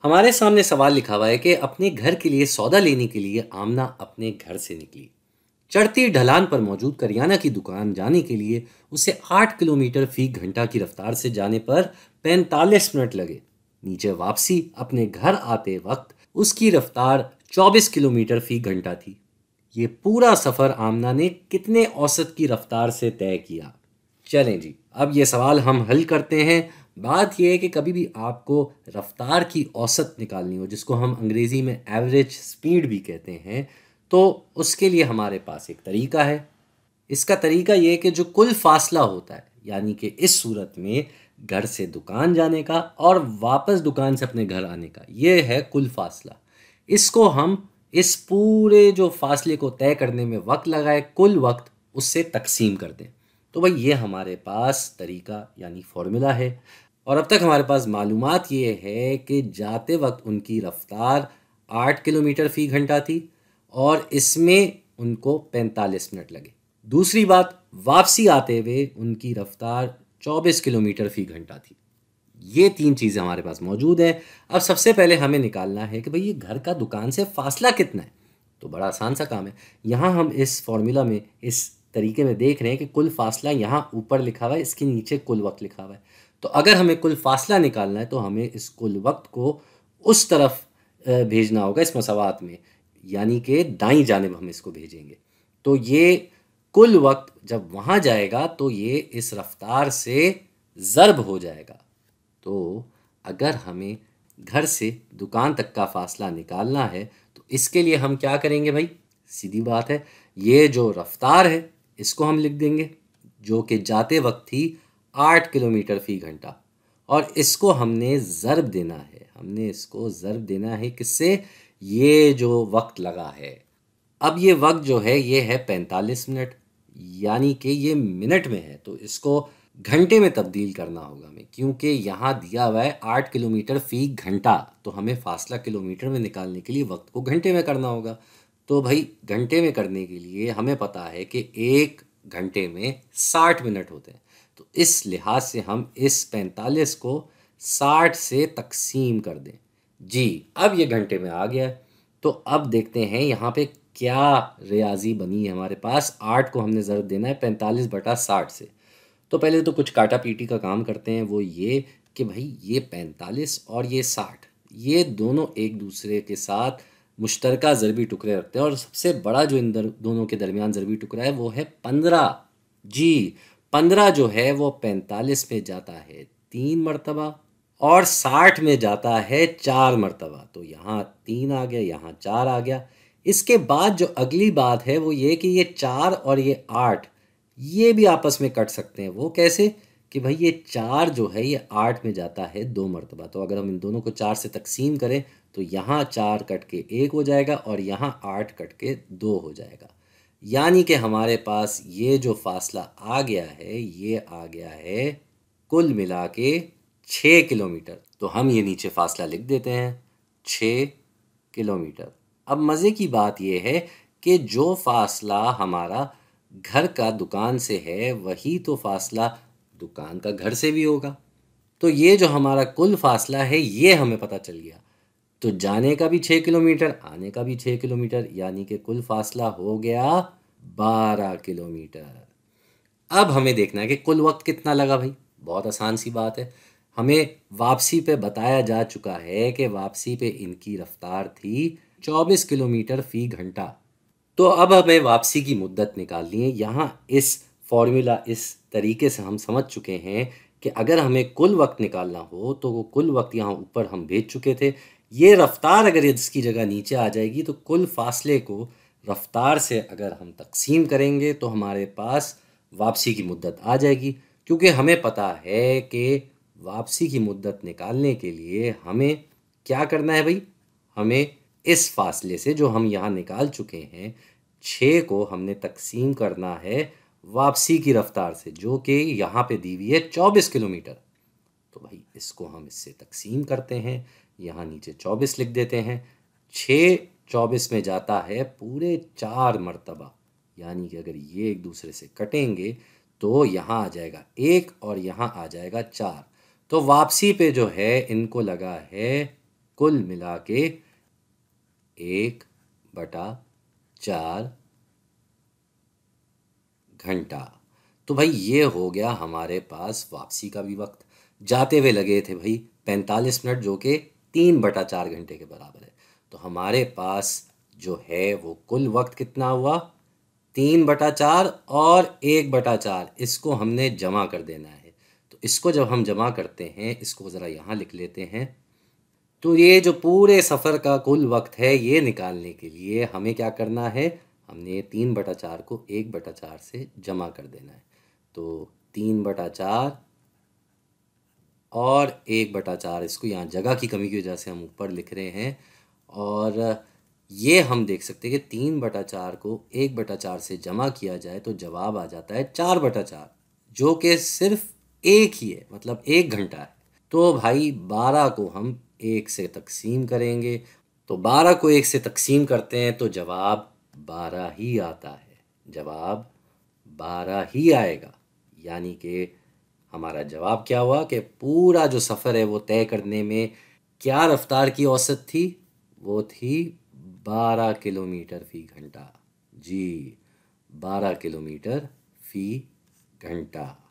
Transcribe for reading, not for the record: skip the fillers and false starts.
हमारे सामने सवाल लिखा हुआ है कि अपने घर के लिए सौदा लेने के लिए आमना अपने घर से निकली। चढ़ती ढलान पर मौजूद करियाना की दुकान जाने के लिए उसे 8 किलोमीटर फी घंटा की रफ्तार से जाने पर 45 मिनट लगे। नीचे वापसी अपने घर आते वक्त उसकी रफ्तार 24 किलोमीटर फी घंटा थी। ये पूरा सफर आमना ने कितने औसत की रफ्तार से तय किया? चलें जी, अब ये सवाल हम हल करते हैं। बात यह है कि कभी भी आपको रफ्तार की औसत निकालनी हो, जिसको हम अंग्रेज़ी में एवरेज स्पीड भी कहते हैं, तो उसके लिए हमारे पास एक तरीका है। इसका तरीका ये है कि जो कुल फासला होता है, यानी कि इस सूरत में घर से दुकान जाने का और वापस दुकान से अपने घर आने का, ये है कुल फासला। इसको हम इस पूरे जो फासले को तय करने में वक्त लगाए, कुल वक्त, उससे तकसीम कर दें। तो भाई ये हमारे पास तरीका यानी फॉर्मूला है। और अब तक हमारे पास मालूमात ये है कि जाते वक्त उनकी रफ्तार 8 किलोमीटर फी घंटा थी और इसमें उनको 45 मिनट लगे। दूसरी बात, वापसी आते हुए उनकी रफ्तार 24 किलोमीटर फी घंटा थी। ये तीन चीज़ें हमारे पास मौजूद है। अब सबसे पहले हमें निकालना है कि भाई ये घर का दुकान से फासला कितना है। तो बड़ा आसान सा काम है। यहाँ हम इस फॉर्मूला में, इस तरीके में देख रहे हैं कि कुल फासला यहाँ ऊपर लिखा हुआ है, इसके नीचे कुल वक्त लिखा हुआ है। तो अगर हमें कुल फासला निकालना है तो हमें इस कुल वक्त को उस तरफ भेजना होगा, इस मसावात में, यानी कि दाईं जानिब हम इसको भेजेंगे। तो ये कुल वक्त जब वहाँ जाएगा तो ये इस रफ्तार से ज़र्ब हो जाएगा। तो अगर हमें घर से दुकान तक का फासला निकालना है तो इसके लिए हम क्या करेंगे भाई? सीधी बात है, ये जो रफ्तार है इसको हम लिख देंगे, जो कि जाते वक्त थी 8 किलोमीटर फी घंटा, और इसको हमने ज़र्ब देना है। हमने इसको ज़र्ब देना है किससे? ये जो वक्त लगा है। अब ये वक्त जो है ये है 45 मिनट, यानी कि ये मिनट में है, तो इसको घंटे में तब्दील करना होगा हमें, क्योंकि यहाँ दिया हुआ है 8 किलोमीटर फी घंटा, तो हमें फासला किलोमीटर में निकालने के लिए वक्त को घंटे में करना होगा। तो भाई घंटे में करने के लिए हमें पता है कि 1 घंटे में 60 मिनट होते हैं। तो इस लिहाज से हम इस 45 को 60 से तकसीम कर दें। जी, अब ये घंटे में आ गया है। तो अब देखते हैं यहाँ पे क्या रियाजी बनी है हमारे पास। 8 को हमने ज़रूर देना है 45/60 से। तो पहले तो कुछ काटा पीटी का काम करते हैं, वो ये कि भाई ये 45 और ये 60, ये दोनों एक दूसरे के साथ मुश्तरका ज़रबी टुकड़े रखते हैं, और सबसे बड़ा जो इन दोनों के दरमियान ज़रबी टुकड़ा है वो है 15। जी, 15 जो है वो 45 में जाता है 3 मरतबा और 60 में जाता है 4 मरतबा। तो यहाँ 3 आ गया, यहाँ 4 आ गया। इसके बाद जो अगली बात है वो ये कि ये 4 और ये 8, ये भी आपस में कट सकते हैं। वो कैसे? कि भाई ये 4 जो है ये 8 में जाता है 2 मरतबा। तो अगर हम इन दोनों को 4 से तकसीम करें तो यहाँ 4 कट के 1 हो जाएगा और यहाँ 8 कट के 2 हो जाएगा। यानी कि हमारे पास ये जो फासला आ गया है ये आ गया है कुल मिला के 6 किलोमीटर। तो हम ये नीचे फासला लिख देते हैं, 6 किलोमीटर। अब मज़े की बात यह है कि जो फासला हमारा घर का दुकान से है वही तो फासला दुकान का घर से भी होगा। तो ये जो हमारा कुल फासला है ये हमें पता चल गया। तो जाने का भी 6 किलोमीटर, आने का भी 6 किलोमीटर, यानी कि कुल फासला हो गया 12 किलोमीटर। अब हमें देखना है कि कुल वक्त कितना लगा भाई। बहुत आसान सी बात है, हमें वापसी पे बताया जा चुका है कि वापसी पे इनकी रफ्तार थी 24 किलोमीटर फी घंटा। तो अब हमें वापसी की मुद्दत निकालनी है। यहाँ इस फॉर्मूला, इस तरीके से हम समझ चुके हैं कि अगर हमें कुल वक्त निकालना हो तो वो कुल वक्त यहाँ ऊपर हम भेज चुके थे। ये रफ्तार अगर इसकी जगह नीचे आ जाएगी तो कुल फासले को रफ्तार से अगर हम तकसीम करेंगे तो हमारे पास वापसी की मुद्दत आ जाएगी। क्योंकि हमें पता है कि वापसी की मुद्दत निकालने के लिए हमें क्या करना है भाई? हमें इस फासले से जो हम यहाँ निकाल चुके हैं 6 को हमने तकसीम करना है वापसी की रफ्तार से, जो कि यहाँ पे दी हुई है 24 किलोमीटर। तो भाई इसको हम इससे तकसीम करते हैं, यहाँ नीचे 24 लिख देते हैं। 6 24 में जाता है पूरे 4 मरतबा, यानी कि अगर ये एक दूसरे से कटेंगे तो यहाँ आ जाएगा 1 और यहाँ आ जाएगा 4। तो वापसी पे जो है इनको लगा है कुल मिला के 1/4 घंटा। तो भाई ये हो गया हमारे पास वापसी का भी वक्त। जाते हुए लगे थे भाई 45 मिनट, जो कि 3/4 घंटे के बराबर है। तो हमारे पास जो है वो कुल वक्त कितना हुआ, 3/4 और 1/4, इसको हमने जमा कर देना है। तो इसको जब हम जमा करते हैं, इसको ज़रा यहाँ लिख लेते हैं। तो ये जो पूरे सफ़र का कुल वक्त है, ये निकालने के लिए हमें क्या करना है, हमने 3/4 को 1/4 से जमा कर देना है। तो 3/4 और 1/4, इसको यहाँ जगह की कमी की वजह से हम ऊपर लिख रहे हैं। और ये हम देख सकते हैं कि 3/4 को 1/4 से जमा किया जाए तो जवाब आ जाता है 4/4, जो कि सिर्फ एक ही है, मतलब 1 घंटा है। तो भाई 12 को हम 1 से तकसीम करेंगे। तो 12 को 1 से तकसीम करते हैं तो जवाब 12 ही आता है। जवाब 12 ही आएगा। यानी कि हमारा जवाब क्या हुआ कि पूरा जो सफ़र है वो तय करने में क्या रफ्तार की औसत थी, वो थी 12 किलोमीटर फ़ी घंटा। जी, 12 किलोमीटर फ़ी घंटा।